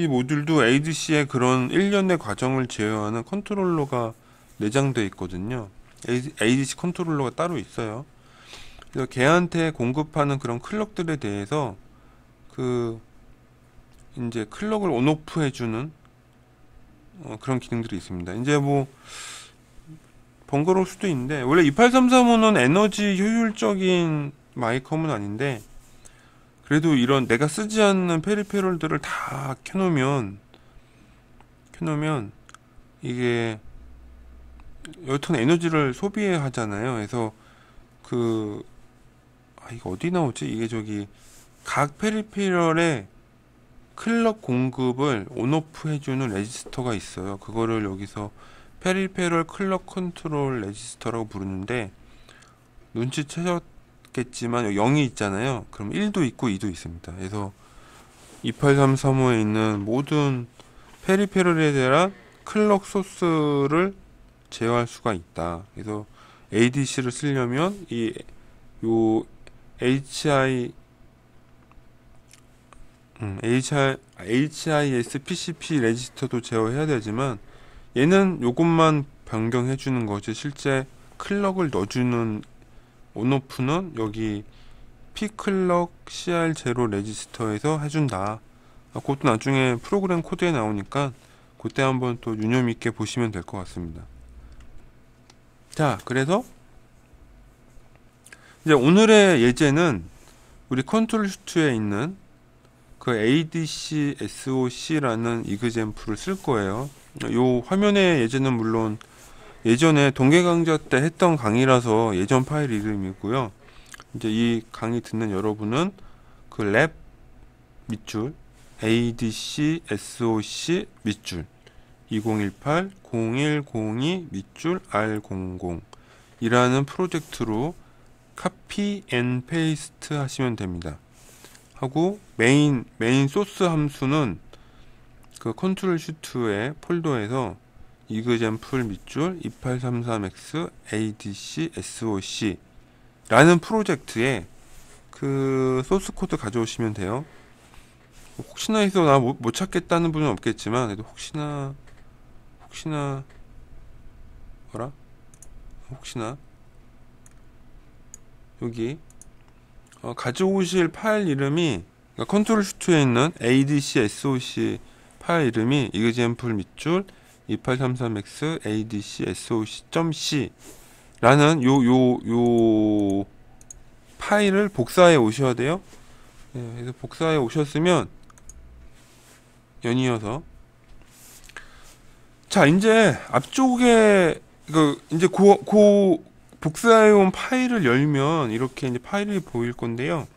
모듈도 ADC의 그런 일련의 과정을 제어하는 컨트롤러가 내장되어 있거든요. ADC 컨트롤러가 따로 있어요. 그래서 걔한테 공급하는 그런 클럭들에 대해서 그 이제 클럭을 온오프 해주는 그런 기능들이 있습니다. 이제 뭐 번거로울 수도 있는데, 원래 28335는 에너지 효율적인 마이컴은 아닌데, 그래도 이런 내가 쓰지 않는 페리페럴들을 다 켜놓으면 이게 여튼 에너지를 소비해야 하잖아요. 그래서 이거 어디 나오지? 이게 저기 각 페리페럴의 클럭 공급을 온오프 해주는 레지스터가 있어요. 그거를 여기서 페리페럴 클럭 컨트롤 레지스터라고 부르는데, 눈치채셨겠지만 여기 0이 있잖아요. 그럼 1도 있고 2도 있습니다. 그래서 28335에 있는 모든 페리페럴에 대한 클럭 소스를 제어할 수가 있다. 그래서 ADC를 쓰려면 요 HIS PCP 레지스터도 제어해야 되지만, 얘는 요것만 변경해 주는 거지, 실제 클럭을 넣어주는 온오프는 여기 P클럭 CR0 레지스터에서 해준다. 그것도 나중에 프로그램 코드에 나오니까 그때 한번 또 유념 있게 보시면 될 것 같습니다. 자, 그래서 이제 오늘의 예제는 우리 컨트롤 슈트에 있는 그 ADC SOC라는 이그젬플을 쓸 거예요. 요 화면의 예제는 물론 예전에 동계 강좌 때 했던 강의라서 예전 파일 이름이고요. 이제 이 강의 듣는 여러분은 그 랩 밑줄 ADC SOC 밑줄 2018 0102 밑줄 R00 이라는 프로젝트로 카피 앤 페이스트 하시면 됩니다. 하고 메인 소스 함수는 그 컨트롤 슈트의 폴더에서 이그젬플 밑줄 2833x ADC SOC 라는 프로젝트에 그 소스 코드 가져오시면 돼요. 혹시나 해서 나 못 찾겠다는 분은 없겠지만, 그래도 혹시나 여기 가져오실 파일 이름이, 그러니까 컨트롤 슈트에 있는 ADC SOC 파일 이름이 이그젬플 밑줄 2833x ADC SOC.c 라는 요 파일을 복사해 오셔야 돼요. 네, 그래서 복사해 오셨으면 연이어서, 자, 이제 앞쪽에 이제 복사해 온 파일을 열면 이렇게 이제 파일이 보일 건데요.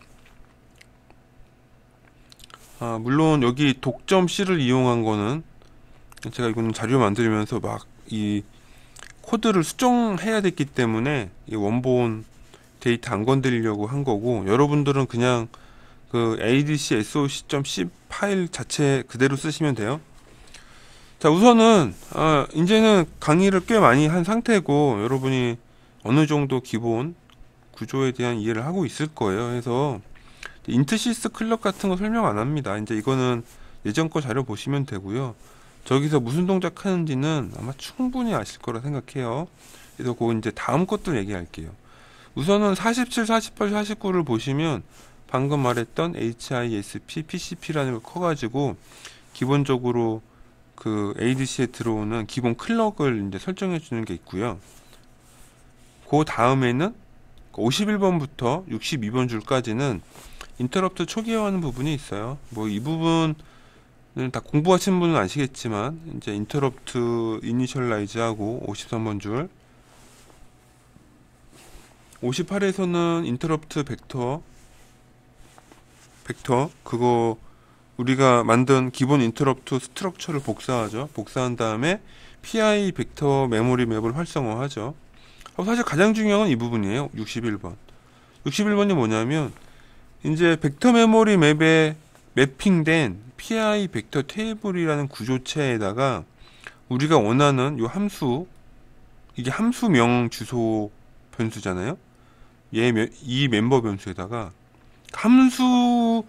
물론 여기 독점 C를 이용한 거는 제가 이거는 자료 만들면서 막 이 코드를 수정해야 됐기 때문에 이 원본 데이터 안 건드리려고 한 거고, 여러분들은 그냥 그 ADC SOC.c 파일 자체 그대로 쓰시면 돼요. 자, 우선은 이제는 강의를 꽤 많이 한 상태고 여러분이 어느 정도 기본 구조에 대한 이해를 하고 있을 거예요. 그래서 인트시스 클럭 같은 거 설명 안 합니다. 이제 이거는 예전 거 자료 보시면 되고요. 저기서 무슨 동작 하는지는 아마 충분히 아실 거라 생각해요. 그래서 그 이제 다음 것들 얘기할게요. 우선은 47, 48, 49를 보시면 방금 말했던 HISP, PCP라는 걸 커가지고 기본적으로 그 ADC에 들어오는 기본 클럭을 이제 설정해 주는 게 있고요. 그 다음에는 51번부터 62번 줄까지는 인터럽트 초기화하는 부분이 있어요. 뭐 이 부분은 다 공부하신 분은 아시겠지만, 이제 인터럽트 이니셜라이즈 하고 53번 줄, 58에서는 인터럽트 벡터 그거 우리가 만든 기본 인터럽트 스트럭처를 복사하죠. 복사한 다음에 PI 벡터 메모리 맵을 활성화하죠. 사실 가장 중요한 건 이 부분이에요. 61번이 뭐냐면, 이제 벡터 메모리 맵에 매핑된 PI 벡터 테이블이라는 구조체에다가 우리가 원하는 요 함수, 이게 함수명 주소 변수잖아요. 이 멤버 변수에다가 함수,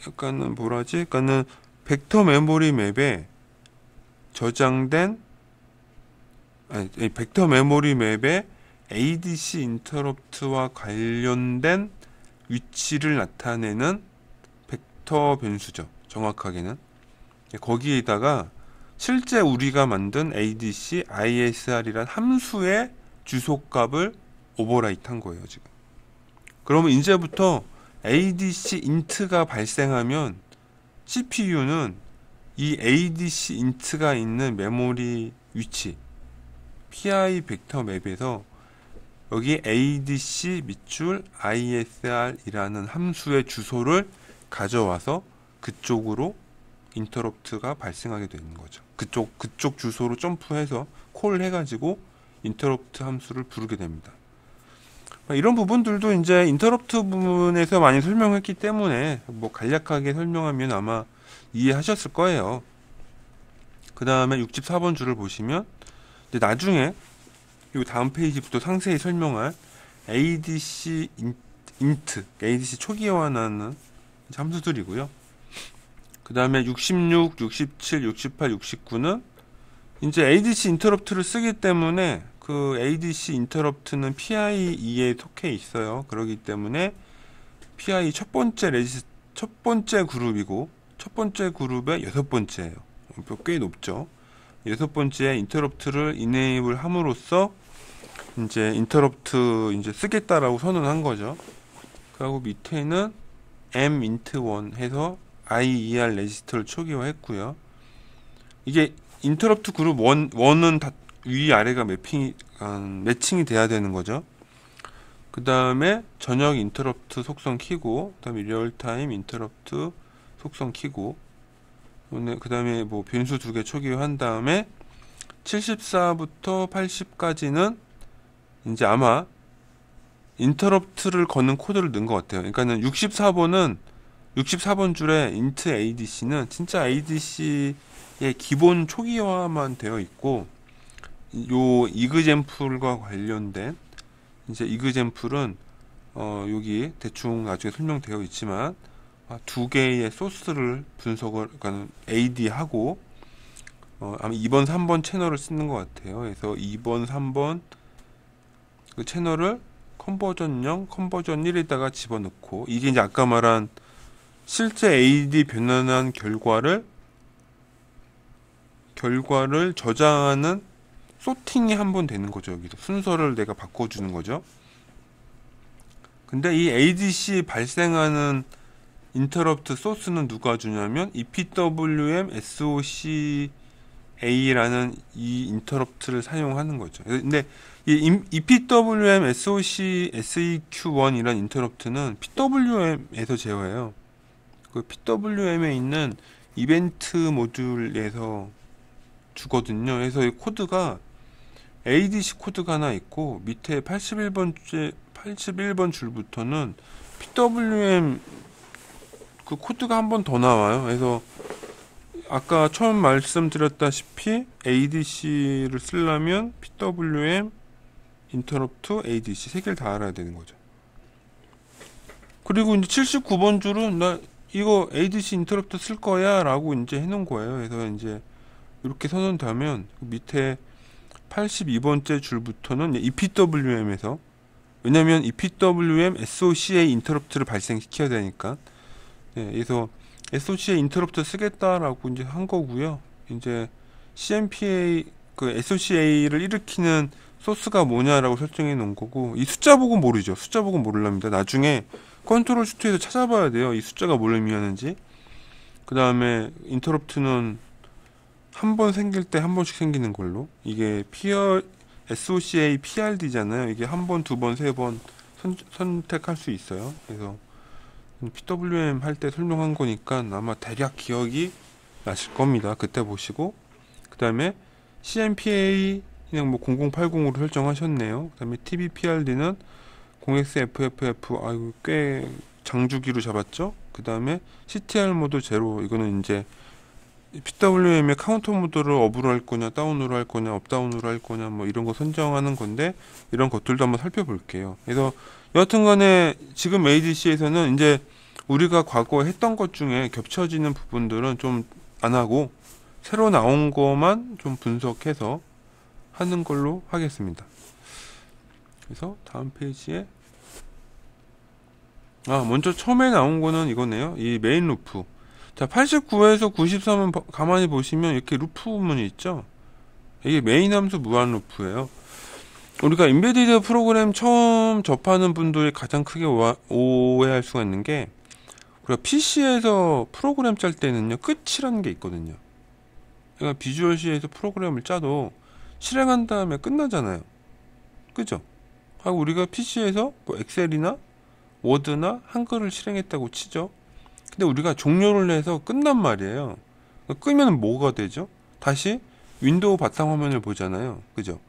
약간은 약간은 벡터 메모리 맵에 저장된, 벡터 메모리 맵에 ADC 인터럽트와 관련된 위치를 나타내는 벡터 변수죠. 정확하게는 거기에다가 실제 우리가 만든 ADC, ISR이란 함수의 주소값을 오버라이트 한 거예요, 지금. 그러면 이제부터 ADC int가 발생하면 CPU는 이 ADC int가 있는 메모리 위치 PI 벡터 맵에서 여기 ADC 밑줄 ISR 이라는 함수의 주소를 가져와서 그쪽으로 인터럽트가 발생하게 되는 거죠. 그쪽 주소로 점프해서 콜 해가지고 인터럽트 함수를 부르게 됩니다. 이런 부분들도 이제 인터럽트 부분에서 많이 설명했기 때문에 뭐 간략하게 설명하면 아마 이해하셨을 거예요. 그 다음에 64번 줄을 보시면 이제 나중에 이 다음 페이지부터 상세히 설명할 ADC int, ADC 초기화하는 함수들이고요. 그 다음에 66, 67, 68, 69는 이제 ADC 인터럽트를 쓰기 때문에 그 ADC 인터럽트는 PIE에 속해 있어요. 그렇기 때문에 PI 첫 번째 그룹이고 첫 번째 그룹의 여섯 번째예요. 꽤 높죠. 여섯 번째 인터럽트를 이네이블 함으로써 이제 인터럽트 이제 쓰겠다라고 선언한 거죠. 그리고 밑에는 mint1 해서 IER 레지스터를 초기화했고요. 이게 인터럽트 그룹 1은 다 위아래가 매칭이 돼야 되는 거죠. 그 다음에 전역 인터럽트 속성 키고, 그 다음에 리얼타임 인터럽트 속성 키고, 그 다음에 뭐 변수 두 개 초기화한 다음에 74부터 80까지는 이제 아마 인터럽트를 거는 코드를 넣은 것 같아요. 그러니까는 64번 줄에 int ADC는 진짜 ADC의 기본 초기화만 되어 있고, 요 이그젠플과 관련된 이제 이그젠플은 여기 대충 나중에 설명되어 있지만 두 개의 소스를 분석을 그러니까 AD하고 아마 2번, 3번 채널을 쓰는 것 같아요. 그래서 2번, 3번 그 채널을 컨버전 0, 컨버전 1에다가 집어넣고 이게 이제 아까 말한 실제 AD 변환한 결과를 저장하는 소팅이 한 번 되는 거죠. 여기서 순서를 내가 바꿔주는 거죠. 근데 이 ADC 발생하는 인터럽트 소스는 누가 주냐면 EPWM SOCA라는 이 인터럽트를 사용하는 거죠. 근데 이 EPWM SEQ1이라는 인터럽트는 PWM에서 제어해요. 그 PWM에 있는 이벤트 모듈에서 주거든요. 그래서 이 코드가 ADC 코드가 하나 있고 밑에 81번 줄부터는 PWM 그 코드가 한 번 더 나와요. 그래서 아까 처음 말씀드렸다시피 ADC를 쓰려면 PWM 인터럽트 ADC 세 개를 다 알아야 되는 거죠. 그리고 이제 79번 줄은 나 이거 ADC 인터럽트 쓸 거야 라고 이제 해놓은 거예요. 그래서 이제 이렇게 선언되면 밑에 82번째 줄부터는 EPWM에서 왜냐면 EPWM SOCA 인터럽트를 발생시켜야 되니까 그래서 SOCA 인터럽트 쓰겠다라고 이제 한 거고요. 이제 CMPA 그 SOCA를 일으키는 소스가 뭐냐라고 설정해 놓은 거고 이 숫자 보고 모르죠. 숫자 보고 모르랍니다. 나중에 컨트롤 슈트에서 찾아봐야 돼요. 이 숫자가 뭘 의미하는지. 그 다음에 인터럽트는 한 번 생길 때 한 번씩 생기는 걸로 이게 SOCA PRD잖아요. 이게 한 번, 두 번, 세 번 선택할 수 있어요. 그래서 PWM 할 때 설명한 거니까 아마 대략 기억이 나실 겁니다. 그때 보시고 그 다음에 CMPA 그냥 뭐 0080으로 설정하셨네요. 그 다음에 TBPRD는 0xFFF 아이고 꽤 장주기로 잡았죠. 그 다음에 CTR 모드 제로 이거는 이제 PWM의 카운터 모드를 업으로 할 거냐 다운으로 할 거냐 업다운으로 할 거냐 뭐 이런 거 선정하는 건데 이런 것들도 한번 살펴볼게요. 그래서 여하튼간에 지금 ADC에서는 이제 우리가 과거에 했던 것 중에 겹쳐지는 부분들은 좀 안 하고 새로 나온 것만 좀 분석해서 하는 걸로 하겠습니다. 그래서 다음 페이지에 먼저 처음에 나온 거는 이거네요. 이 메인 루프. 자, 89에서 93은 가만히 보시면 이렇게 루프 부분이 있죠. 이게 메인 함수 무한 루프예요. 우리가 인베디드 프로그램 처음 접하는 분들이 가장 크게 오해할 수가 있는 게, 우리가 PC에서 프로그램 짤 때는요, 끝이라는 게 있거든요. 그러니까 비주얼 C에서 프로그램을 짜도 실행한 다음에 끝나잖아요. 그죠? 하고 우리가 PC에서 뭐 엑셀이나 워드나 한글을 실행했다고 치죠. 근데 우리가 종료를 해서 끝난 말이에요. 끄면 뭐가 되죠? 다시 윈도우 바탕화면을 보잖아요. 그죠?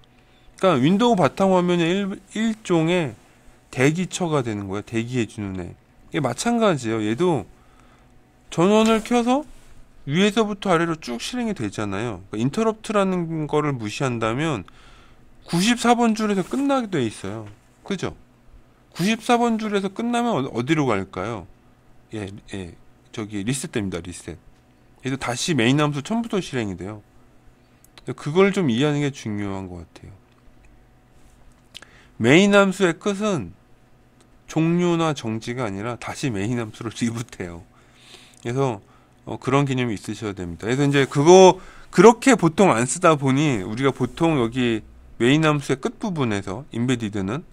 그러니까 윈도우 바탕화면의 일종의 대기처가 되는 거예요. 대기해주는 애. 이게 마찬가지예요. 얘도 전원을 켜서 위에서부터 아래로 쭉 실행이 되잖아요. 그러니까 인터럽트라는 거를 무시한다면 94번 줄에서 끝나게 돼 있어요. 그죠? 94번 줄에서 끝나면 어디로 갈까요? 저기 리셋됩니다. 리셋. 얘도 다시 메인 함수 처음부터 실행이 돼요. 그걸 좀 이해하는 게 중요한 것 같아요. 메인 함수의 끝은 종료나 정지가 아니라 다시 메인 함수로 리부트해요. 그래서 그런 개념이 있으셔야 됩니다. 그래서 이제 그렇게 보통 안 쓰다 보니 우리가 보통 여기 메인 함수의 끝 부분에서 인베디드는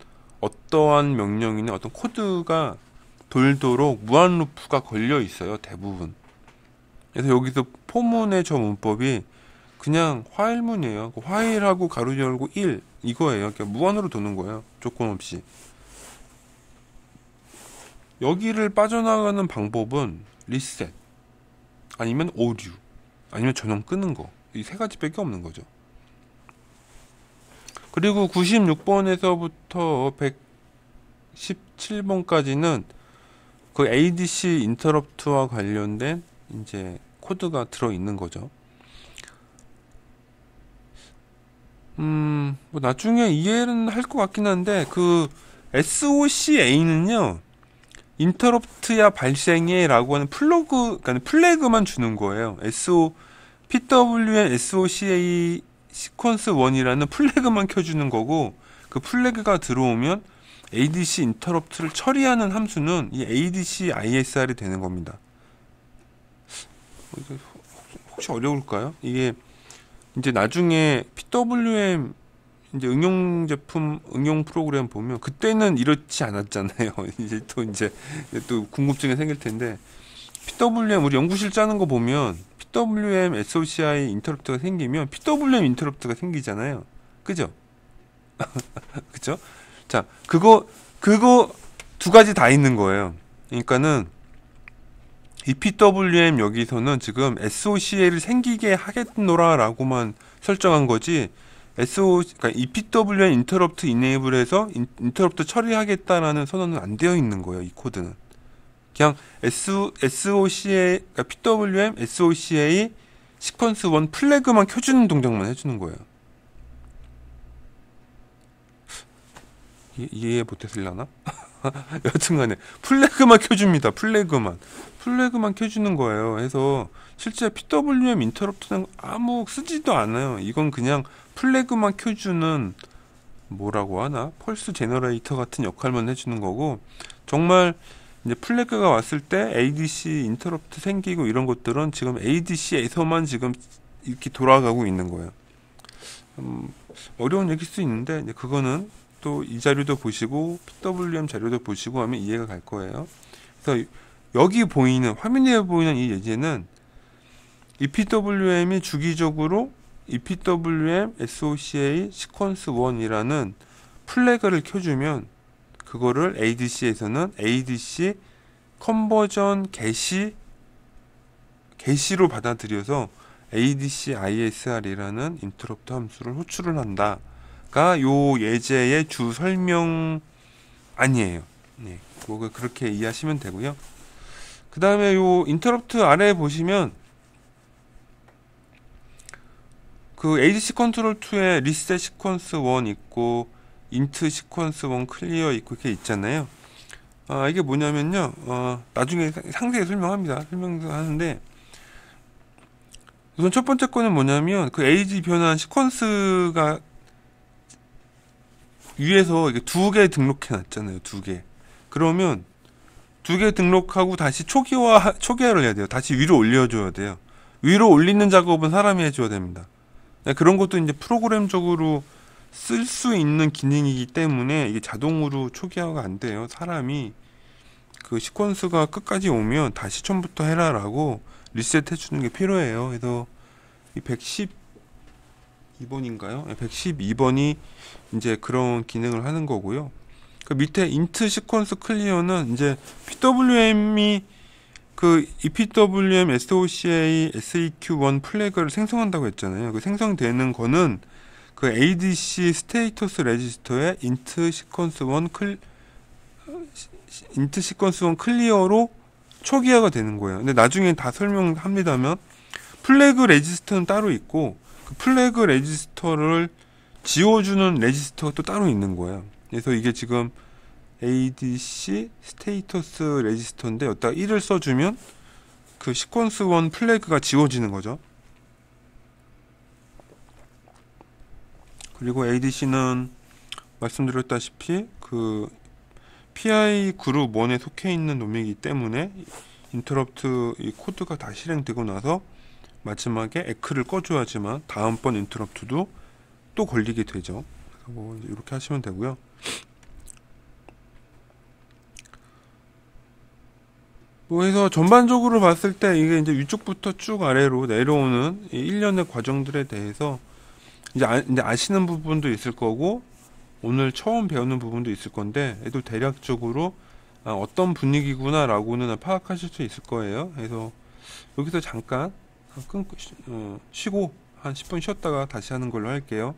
어떠한 명령이나 어떤 코드가 돌도록 무한 루프가 걸려 있어요. 대부분. 그래서 여기서 포문의 저 문법이 그냥 화일문이에요. 화일하고 가로 열고 1 이거예요. 그러니까 무한으로 도는 거예요. 조건 없이. 여기를 빠져나가는 방법은 리셋 아니면 오류 아니면 전원 끄는 거, 이 세 가지밖에 없는 거죠. 그리고 96번에서부터 117번까지는 그 ADC 인터럽트와 관련된 이제 코드가 들어 있는 거죠. 뭐 나중에 이해는 할 것 같긴 한데, 그 SOCA는요, 인터럽트야 발생해 라고 하는 그러니까 플래그만 주는 거예요. PWM SOCA 시퀀스 1이라는 플래그만 켜주는 거고, 그 플래그가 들어오면 ADC 인터럽트를 처리하는 함수는 이 ADC ISR이 되는 겁니다. 혹시 어려울까요? 이게 이제 나중에 PWM 이제 응용 제품, 응용 프로그램 보면 그때는 이렇지 않았잖아요. 이제 또 궁금증이 생길 텐데, PWM 우리 연구실 짜는 거 보면 PWM SOCI 인터럽트가 생기면 PWM 인터럽트가 생기잖아요. 그죠? 그죠? 자, 그거 두 가지 다 있는 거예요. 그러니까는 이 PWM 여기서는 지금 SOCA를 생기게 하겠노라라고만 설정한 거지, 그러니까 이 PWM 인터럽트 이네이블에서 인터럽트 처리하겠다라는 선언은 안 되어 있는 거예요. 이 코드는 그냥 SOCA, 그러니까 PWM SOCA 시퀀스 1 플래그만 켜주는 동작만 해주는 거예요. 이해 못했을려나? 여튼간에 플래그만 켜줍니다. 플래그만 켜주는 거예요. 그래서 실제 PWM 인터럽트는 아무 쓰지도 않아요. 이건 그냥 플래그만 켜주는, 뭐라고 하나, 펄스 제너레이터 같은 역할만 해주는 거고, 정말 이제 플래그가 왔을 때 ADC 인터럽트 생기고 이런 것들은 지금 ADC에서만 지금 이렇게 돌아가고 있는 거예요. 어려운 얘기일 수 있는데, 이제 그거는 또 이 자료도 보시고 PWM 자료도 보시고 하면 이해가 갈 거예요. 그래서 여기 보이는, 화면에 보이는 이 예제는 이 PWM이 주기적으로 이 PWM SOCA 시퀀스 1이라는 플래그를 켜주면 그거를 ADC에서는 ADC 컨버전 게시로 받아들여서 ADC ISR이라는 인터럽트 함수를 호출을 한다가 요 예제의 주 설명 아니에요. 네, 그거 그렇게 이해하시면 되고요. 그 다음에 요 인터럽트 아래에 보시면 그 ADC 컨트롤 2에 리셋 시퀀스 1 있고 인트 시퀀스 1 클리어 있고 이렇게 있잖아요. 이게 뭐냐면요, 나중에 상세히 설명하는데, 우선 첫 번째 거는 뭐냐면 그 AD 변환 시퀀스가 위에서 이게 2개 등록해 놨잖아요. 2개. 그러면 두 개 등록하고 다시 초기화를 해야 돼요. 다시 위로 올려줘야 돼요. 위로 올리는 작업은 사람이 해줘야 됩니다. 네, 그런 것도 이제 프로그램적으로 쓸 수 있는 기능이기 때문에 이게 자동으로 초기화가 안 돼요. 사람이 그 시퀀스가 끝까지 오면 다시 처음부터 해라라고 리셋해 주는 게 필요해요. 그래서 이 112번인가요? 112번이 이제 그런 기능을 하는 거고요. 그 밑에 int 시퀀스 클리어는 이제 PWM이 그 EPWM SOCA SEQ1 플래그를 생성한다고 했잖아요. 그 생성되는 거는 그 ADC 스테이터스 레지스터에 int 시퀀스 1 클리어로 초기화가 되는 거예요. 근데 나중에 다 설명합니다만 플래그 레지스터는 따로 있고 그 플래그 레지스터를 지워주는 레지스터가 또 따로 있는 거예요. 그래서 이게 지금 ADC 스테이터스 레지스터인데 여기다 1을 써주면 그 시퀀스 1 플래그가 지워지는 거죠. 그리고 ADC는 말씀드렸다시피 그 PI 그룹 1에 속해 있는 놈이기 때문에 인터럽트 이 코드가 다 실행되고 나서 마지막에 에크를 꺼줘야지만 다음번 인터럽트도 또 걸리게 되죠. 그래서 뭐 이렇게 하시면 되고요. 뭐 해서 전반적으로 봤을 때 이게 이제 위쪽부터 쭉 아래로 내려오는 이 일련의 과정들에 대해서 이제 아시는 부분도 있을 거고 오늘 처음 배우는 부분도 있을 건데 얘도 대략적으로 어떤 분위기구나 라고는 파악하실 수 있을 거예요. 그래서 여기서 잠깐 끊고 쉬고 한 10분 쉬었다가 다시 하는 걸로 할게요.